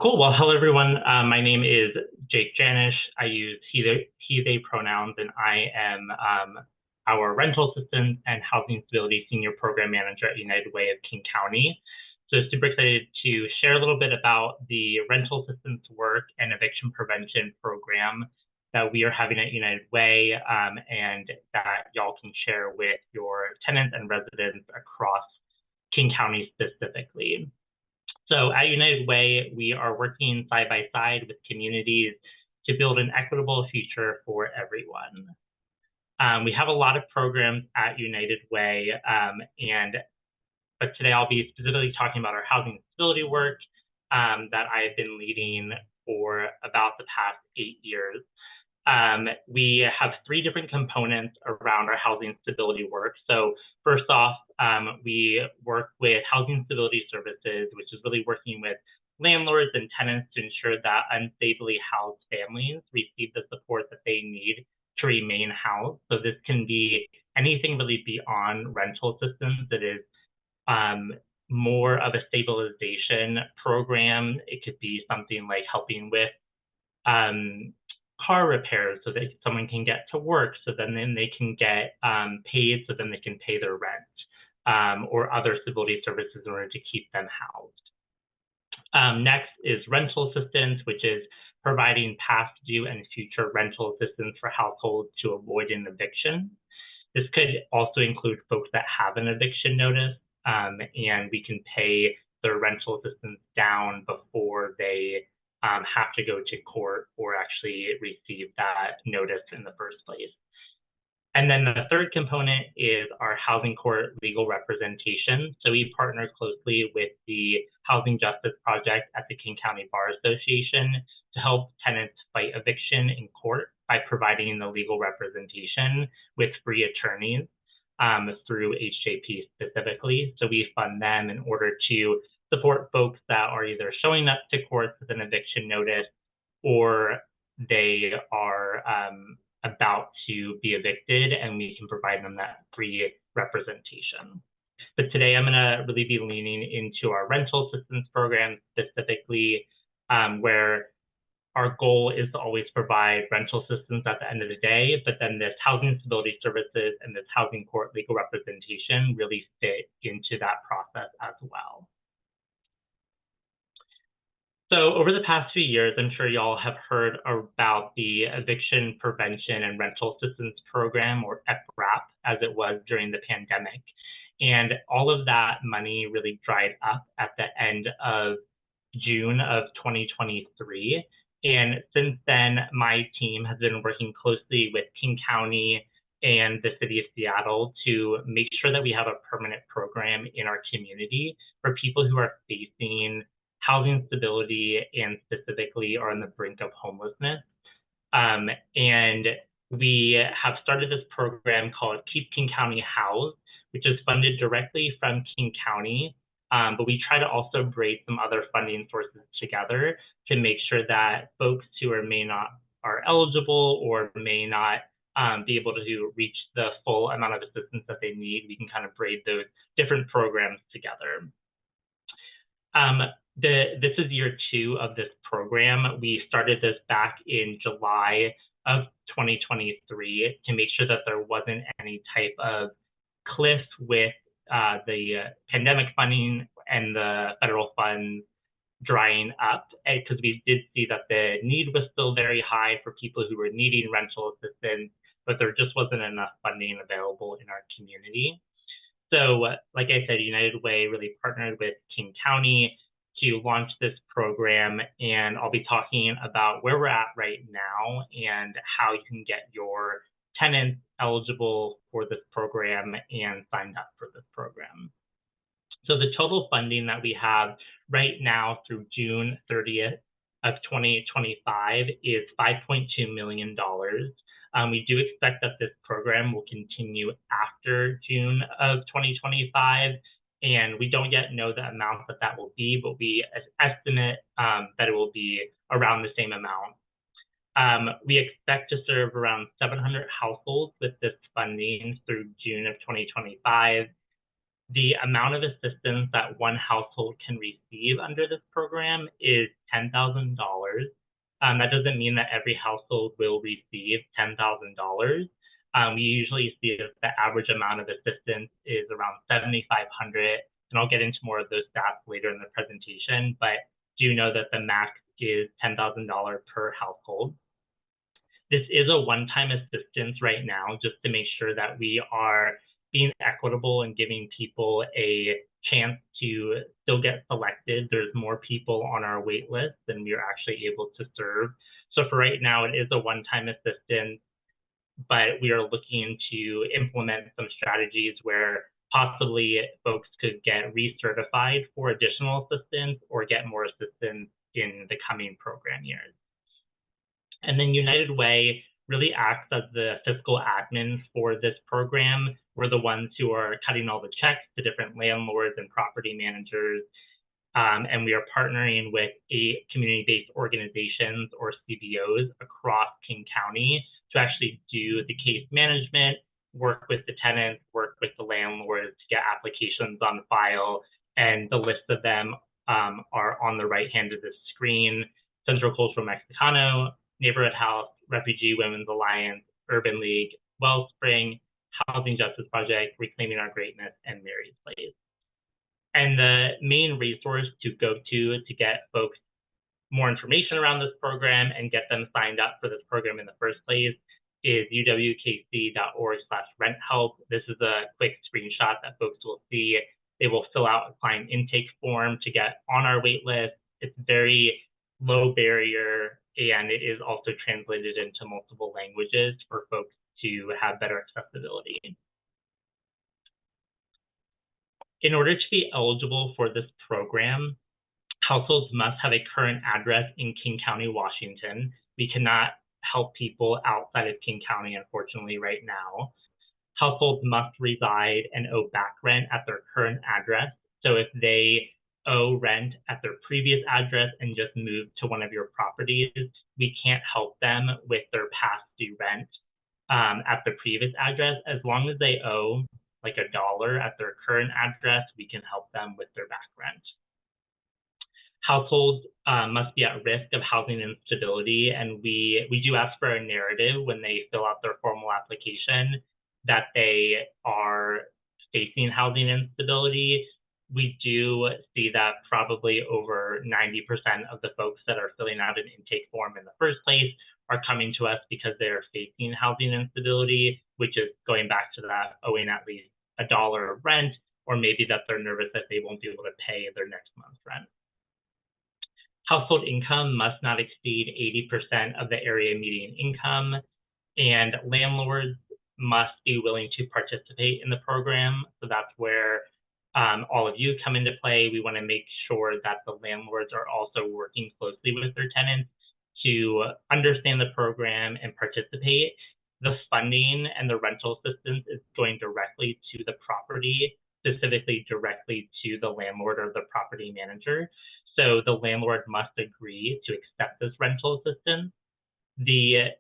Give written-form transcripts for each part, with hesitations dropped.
Cool. Well, hello, everyone. My name is Jake Janesch. I use he, they pronouns, and I am our rental assistant and housing stability senior program manager at United Way of King County. So super excited to share a little bit about the rental assistance work and eviction prevention program that we are having at United Way, and that y'all can share with your tenants and residents across King County specifically. So at United Way, we are working side by side with communities to build an equitable future for everyone. We have a lot of programs at United Way, but today I'll be specifically talking about our housing stability work that I've been leading for about the past 8 years. We have 3 different components around our housing stability work. So first off, we work with housing stability services, which is really working with landlords and tenants to ensure that unstably housed families receive the support that they need to remain housed. So this can be anything really beyond rental assistance. It is more of a stabilization program. It could be something like helping with car repairs so that someone can get to work, so then they can get paid, so then they can pay their rent, or other stability services in order to keep them housed. Next is rental assistance, which is providing past due and future rental assistance for households to avoid an eviction. This could also include folks that have an eviction notice, and we can pay their rental assistance down before they have to go to court or actually receive that notice in the first place. And then the third component is our housing court legal representation. So we partner closely with the Housing Justice Project at the King County Bar Association to help tenants fight eviction in court by providing the legal representation with free attorneys through HJP specifically. So we fund them in order to support folks that are either showing up to court with an eviction notice or they are about to be evicted, and we can provide them that free representation. But today I'm going to really be leaning into our rental assistance program specifically, where our goal is to always provide rental assistance at the end of the day, but then this housing stability services and this housing court legal representation really fit into that process as well. So over the past few years, I'm sure y'all have heard about the Eviction Prevention and Rental Assistance Program, or EPRAP, as it was during the pandemic. And all of that money really dried up at the end of June of 2023. And since then, my team has been working closely with King County and the city of Seattle to make sure that we have a permanent program in our community for people who are facing housing stability and specifically are on the brink of homelessness. And we have started this program called Keep King County Housed, which is funded directly from King County. But we try to also braid some other funding sources together to make sure that folks who are eligible or may not be able to reach the full amount of assistance that they need, we can kind of braid those different programs together. This is year 2 of this program. We started this back in July of 2023 to make sure that there wasn't any type of cliff with the pandemic funding and the federal funds drying up, because we did see that the need was still very high for people who were needing rental assistance, but there just wasn't enough funding available in our community. So like I said, United Way really partnered with King County to launch this program, and I'll be talking about where we're at right now and how you can get your tenants eligible for this program and signed up for this program. So the total funding that we have right now through June 30th of 2025 is $5.2 million. We do expect that this program will continue after June of 2025, and we don't yet know the amount that will be, but we estimate that it will be around the same amount. We expect to serve around 700 households with this funding through June of 2025. The amount of assistance that one household can receive under this program is $10,000. That doesn't mean that every household will receive $10,000. We usually see that the average amount of assistance is around $7,500, and I'll get into more of those stats later in the presentation, but do know that the max is $10,000 per household. This is a one-time assistance right now, just to make sure that we are being equitable and giving people a chance to still get selected. There's more people on our wait list than we are actually able to serve. So for right now, it is a one-time assistance, but we are looking to implement some strategies where possibly folks could get recertified for additional assistance or get more assistance in the coming program years. And then United Way really acts as the fiscal admin for this program. We're the ones who are cutting all the checks to different landlords and property managers. And we are partnering with 8 community-based organizations or CBOs across King County to actually do the case management, work with the tenants, work with the landlords to get applications on file. And the list of them are on the right hand of the screen: Central Cultural Mexicano, Neighborhood House, Refugee Women's Alliance, Urban League, Wellspring, Housing Justice Project, Reclaiming Our Greatness, and Mary's Place. And the main resource to go to get folks more information around this program and get them signed up for this program in the first place is uwkc.org/renthelp. This is a quick screenshot that folks will see. They will fill out a client intake form to get on our wait list. It's very low barrier, and it is also translated into multiple languages for folks to have better accessibility. In order to be eligible for this program, households must have a current address in King County, Washington. We cannot help people outside of King County, unfortunately, right now. Households must reside and owe back rent at their current address. So if they owe rent at their previous address and just moved to one of your properties, we can't help them with their past due rent at the previous address. As long as they owe like $1 at their current address, we can help them with their back rent. Households must be at risk of housing instability, and we do ask for a narrative when they fill out their formal application that they are facing housing instability. We do see that probably over 90% of the folks that are filling out an intake form in the first place are coming to us because they are facing housing instability, which is going back to that owing at least $1 of rent, or maybe that they're nervous that they won't be able to pay their next month's rent. Household income must not exceed 80% of the area median income, and landlords must be willing to participate in the program. So that's where all of you come into play. We want to make sure that the landlords are also working closely with their tenants to understand the program and participate. The funding and the rental assistance is going directly to the property, specifically directly to the landlord or the property manager. So the landlord must agree to accept this rental assistance. The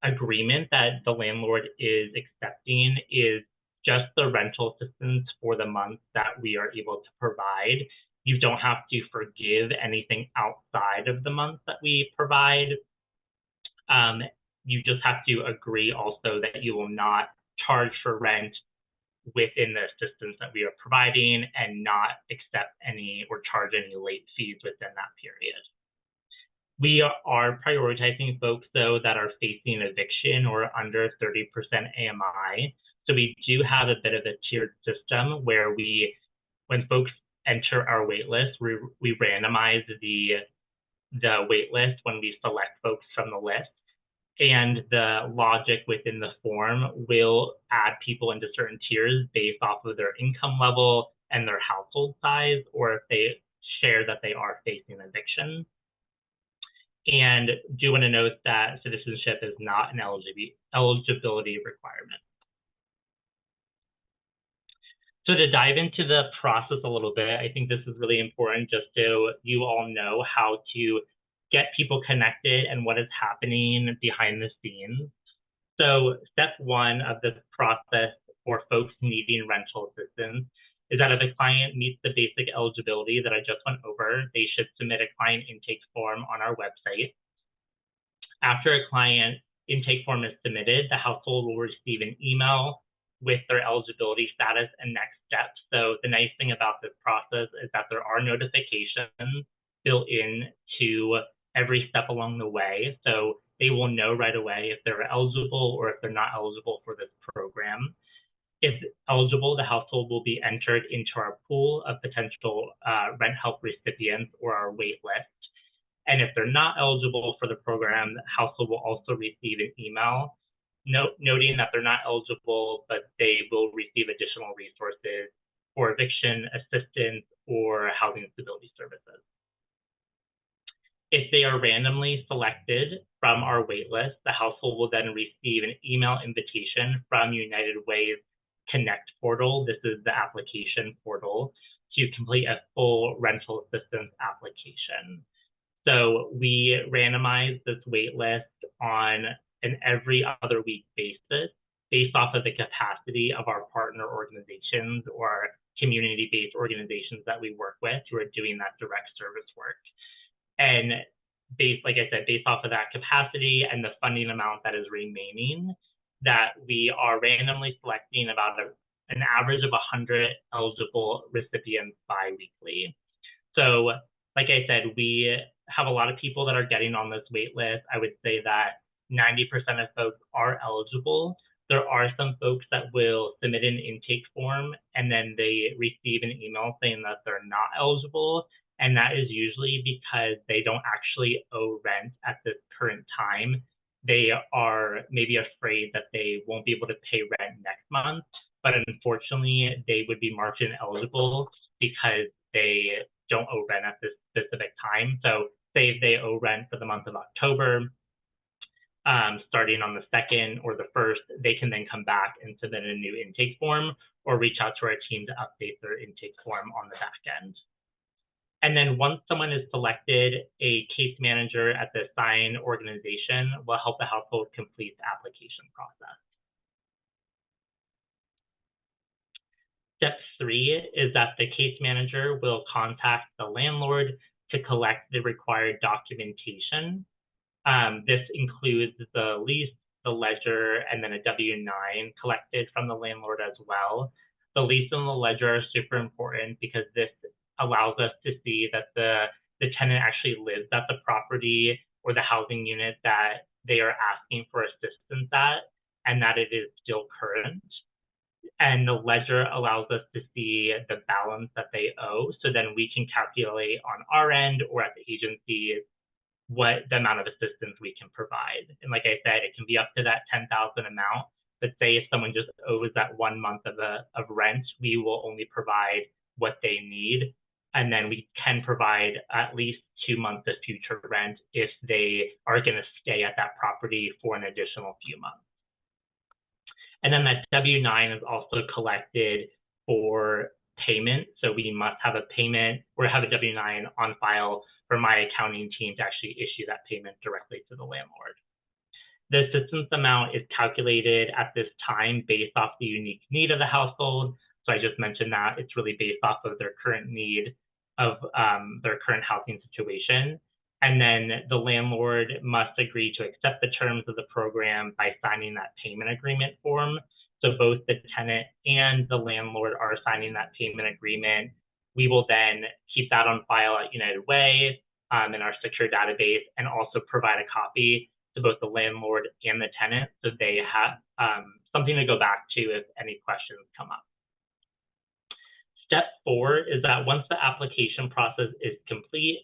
agreement that the landlord is accepting is just the rental assistance for the month that we are able to provide. You don't have to forgive anything outside of the month that we provide. You just have to agree also that you will not charge for rent within the assistance that we are providing and not accept any or charge any late fees within that period. We are prioritizing folks, though, that are facing eviction or under 30% AMI. So we do have a bit of a tiered system where when folks enter our wait list, we randomize the wait list when we select folks from the list. And the logic within the form will add people into certain tiers based off of their income level and their household size, or if they share that they are facing eviction. And do want to note that citizenship is not an eligibility requirement. So to dive into the process a little bit, I think this is really important just so you all know how to get people connected and what is happening behind the scenes. So step one of this process for folks needing rental assistance is that if a client meets the basic eligibility that I just went over, they should submit a client intake form on our website. After a client intake form is submitted, the household will receive an email with their eligibility status and next steps. So the nice thing about this process is that there are notifications built in to every step along the way. So they will know right away if they're eligible or if they're not eligible for this program. If eligible, the household will be entered into our pool of potential rent help recipients or our wait list. And if they're not eligible for the program, the household will also receive an email noting that they're not eligible, but they will receive additional resources for eviction assistance or housing stability services. If they are randomly selected from our waitlist, the household will then receive an email invitation from United Way's Connect portal. This is the application portal to complete a full rental assistance application. So we randomize this waitlist on an every other week basis based off of the capacity of our partner organizations or community-based organizations that we work with who are doing that direct service work. And like I said, based off of that capacity and the funding amount that is remaining, that we are randomly selecting about an average of 100 eligible recipients bi-weekly. So like I said, we have a lot of people that are getting on this wait list. I would say that 90% of folks are eligible. There are some folks that will submit an intake form and then they receive an email saying that they're not eligible. And that is usually because they don't actually owe rent at this current time. They are maybe afraid that they won't be able to pay rent next month, but unfortunately they would be marked ineligible because they don't owe rent at this specific time. So say if they owe rent for the month of October, starting on the 2nd or the 1st, they can then come back and submit a new intake form or reach out to our team to update their intake form on the back end. And then once someone is selected, a case manager at the assigned organization will help the household complete the application process. Step 3 is that the case manager will contact the landlord to collect the required documentation. This includes the lease, the ledger, and then a W-9 collected from the landlord as well. The lease and the ledger are super important because this allows us to see that the tenant actually lives at the property or the housing unit that they are asking for assistance at, and that it is still current. And the ledger allows us to see the balance that they owe, so then we can calculate on our end or at the agency what the amount of assistance we can provide. And like I said, it can be up to that $10,000 amount. But say if someone just owes that 1 month of rent, we will only provide what they need. And then we can provide at least 2 months of future rent if they are going to stay at that property for an additional few months. And then that W-9 is also collected for payment. So we must have a payment or have a W-9 on file for my accounting team to actually issue that payment directly to the landlord. The assistance amount is calculated at this time based off the unique need of the household. So I just mentioned that it's really based off of their current need of their current housing situation. And then the landlord must agree to accept the terms of the program by signing that payment agreement form. So both the tenant and the landlord are signing that payment agreement. We will then keep that on file at United Way in our secure database and also provide a copy to both the landlord and the tenant so they have something to go back to if any questions come up. Step 4 is that once the application process is complete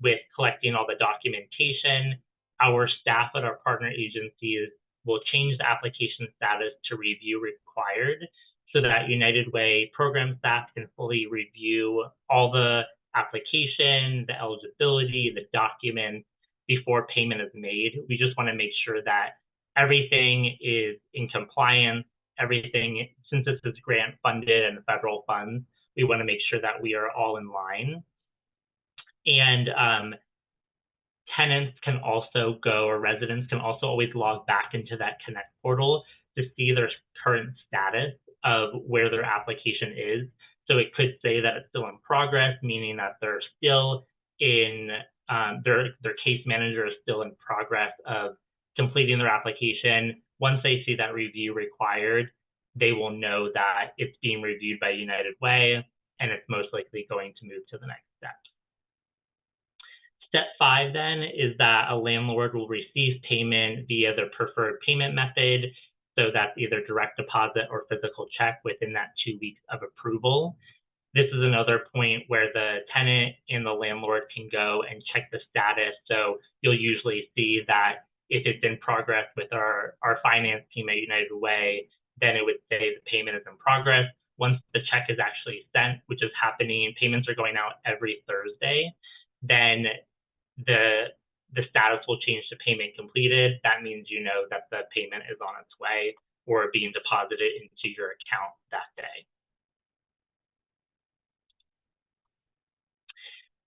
with collecting all the documentation, our staff at our partner agencies will change the application status to review required so that United Way program staff can fully review all the application, the eligibility, the documents before payment is made. We just want to make sure that everything is in compliance, everything, since this is grant funded and federal funds, we want to make sure that we are all in line. And tenants can also go, or residents can also always log back into that Connect portal to see their current status of where their application is. So it could say that it's still in progress, meaning that they're still in, their case manager is still in progress of completing their application. Once they see that review required, they will know that it's being reviewed by United Way, and it's most likely going to move to the next step. Step 5 then is that a landlord will receive payment via their preferred payment method. So that's either direct deposit or physical check within that 2 weeks of approval. This is another point where the tenant and the landlord can go and check the status. So you'll usually see that if it's in progress with our finance team at United Way, then it would say the payment is in progress. Once the check is actually sent, which is happening, payments are going out every Thursday, then the status will change to payment completed. That means you know that the payment is on its way or being deposited into your account that day.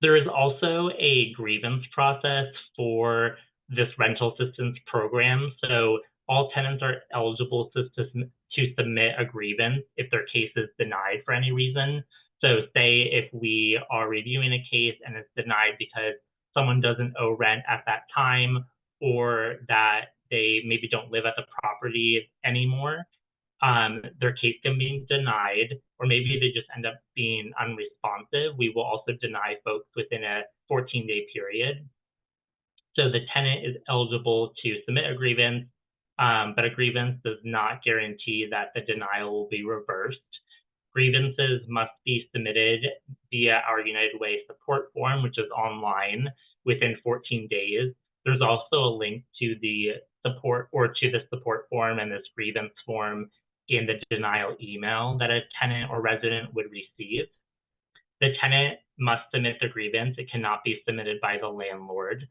There is also a grievance process for this rental assistance program. So all tenants are eligible to submit a grievance if their case is denied for any reason. So say if we are reviewing a case and it's denied because someone doesn't owe rent at that time, or that they maybe don't live at the property anymore, their case can be denied, or maybe they just end up being unresponsive. We will also deny folks within a 14-day period. So the tenant is eligible to submit a grievance, but a grievance does not guarantee that the denial will be reversed. Grievances must be submitted via our United Way support form, which is online, within 14 days. There's also a link to the support form and this grievance form in the denial email that a tenant or resident would receive. The tenant must submit the grievance. It cannot be submitted by the landlord.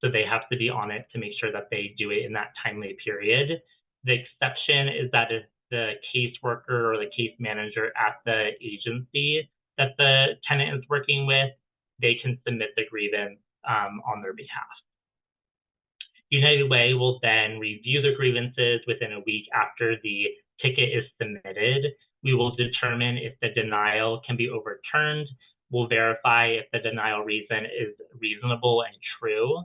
So they have to be on it to make sure that they do it in that timely period. The exception is that if the caseworker or the case manager at the agency that the tenant is working with, they can submit the grievance on their behalf. United Way will then review the grievances within a week after the ticket is submitted. We will determine if the denial can be overturned. We'll verify if the denial reason is reasonable and true.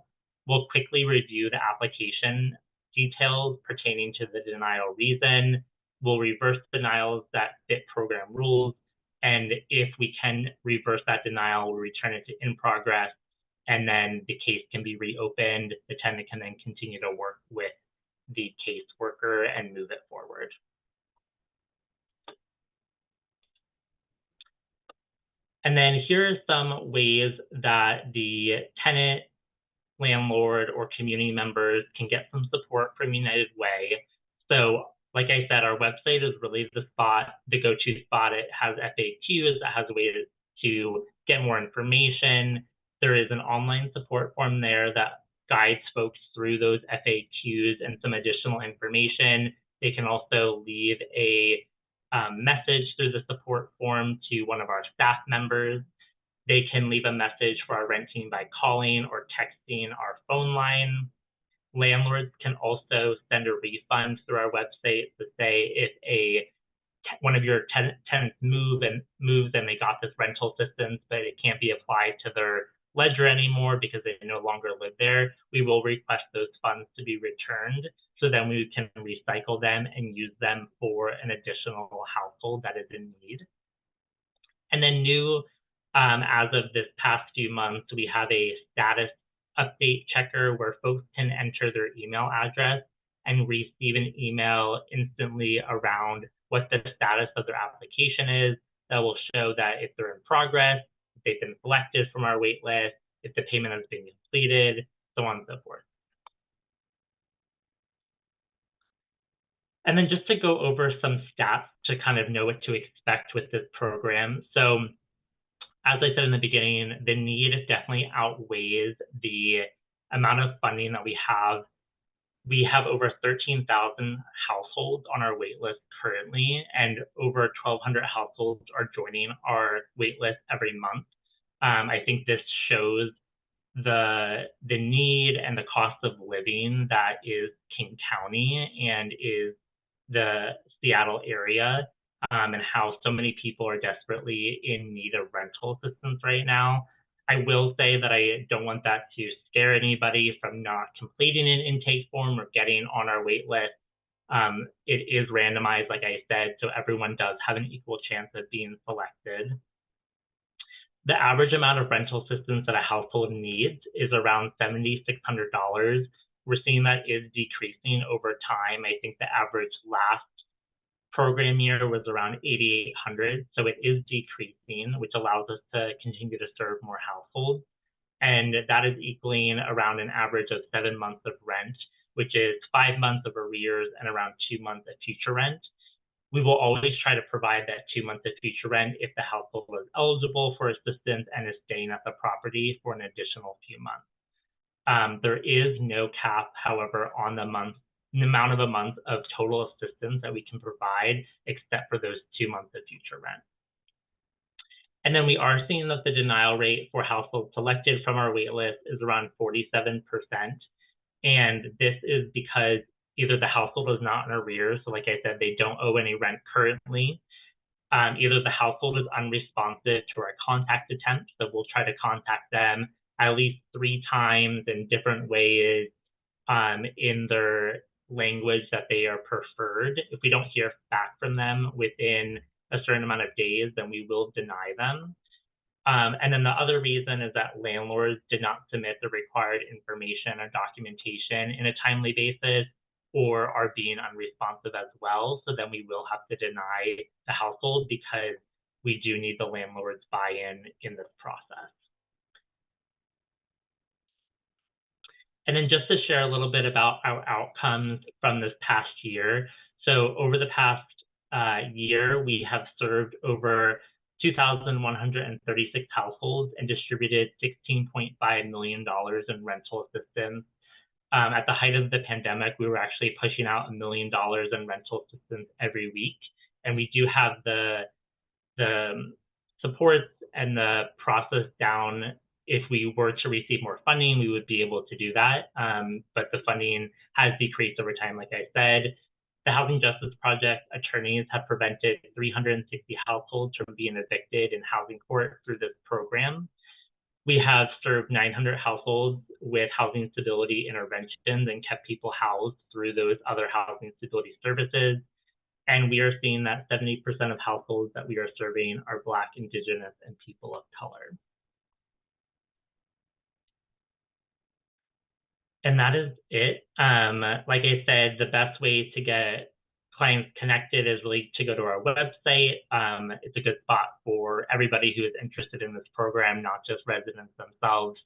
We'll quickly review the application details pertaining to the denial reason. We'll reverse denials that fit program rules. And if we can reverse that denial, we'll return it to in progress, and then the case can be reopened. The tenant can then continue to work with the caseworker and move it forward. And then here are some ways that the tenant, landlord, or community members can get some support from United Way. So like I said, our website is really the go-to spot. It has FAQs, it has a way to get more information. There is an online support form there that guides folks through those FAQs and some additional information. They can also leave a message through the support form to one of our staff members. They can leave a message for our rent team by calling or texting our phone line. Landlords can also send a refund through our website to say if one of your tenants moves and they got this rental assistance, but it can't be applied to their ledger anymore because they no longer live there, we will request those funds to be returned. So then we can recycle them and use them for an additional household that is in need. And then new, as of this past few months, we have a status update checker where folks can enter their email address and receive an email instantly around what the status of their application is. That will show that if they're in progress, if they've been selected from our wait list, if the payment has been completed, so on and so forth. And then just to go over some stats to kind of know what to expect with this program. So as I said in the beginning, the need definitely outweighs the amount of funding that we have. We have over 13,000 households on our wait list currently, and over 1,200 households are joining our wait list every month. I think this shows the need and the cost of living that is King County and is the Seattle area. and how so many people are desperately in need of rental assistance right now. I will say that I don't want that to scare anybody from not completing an intake form or getting on our wait list. It is randomized, like I said, so everyone does have an equal chance of being selected. The average amount of rental assistance that a household needs is around $7,600. We're seeing that is decreasing over time. I think the average last program year was around 8,800, so it is decreasing, which allows us to continue to serve more households. And that is equaling around an average of 7 months of rent, which is 5 months of arrears and around 2 months of future rent. We will always try to provide that 2 months of future rent if the household is eligible for assistance and is staying at the property for an additional few months. There is no cap, however, on the amount of a month of total assistance that we can provide, except for those 2 months of future rent. And then we are seeing that the denial rate for households selected from our wait list is around 47%. And this is because either the household is not in arrears, so like I said, they don't owe any rent currently. Either the household is unresponsive to our contact attempts, so we'll try to contact them at least 3 times in different ways in their language that they are preferred. If we don't hear back from them within a certain amount of days, then we will deny them. And then the other reason is that landlords did not submit the required information or documentation in a timely basis, or are being unresponsive as well. So then we will have to deny the household because we do need the landlord's buy-in in this process. And then just to share a little bit about our outcomes from this past year. So over the past year, we have served over 2,136 households and distributed $16.5 million in rental assistance. At the height of the pandemic, we were actually pushing out $1 million in rental assistance every week. And we do have the supports and the process down. If we were to receive more funding, we would be able to do that. But the funding has decreased over time, like I said. The Housing Justice Project attorneys have prevented 360 households from being evicted in housing court through this program. We have served 900 households with housing stability interventions and kept people housed through those other housing stability services. And we are seeing that 70% of households that we are serving are Black, Indigenous, and people of color. And that is it. Like I said, the best way to get clients connected is really to go to our website. It's a good spot for everybody who is interested in this program, not just residents themselves.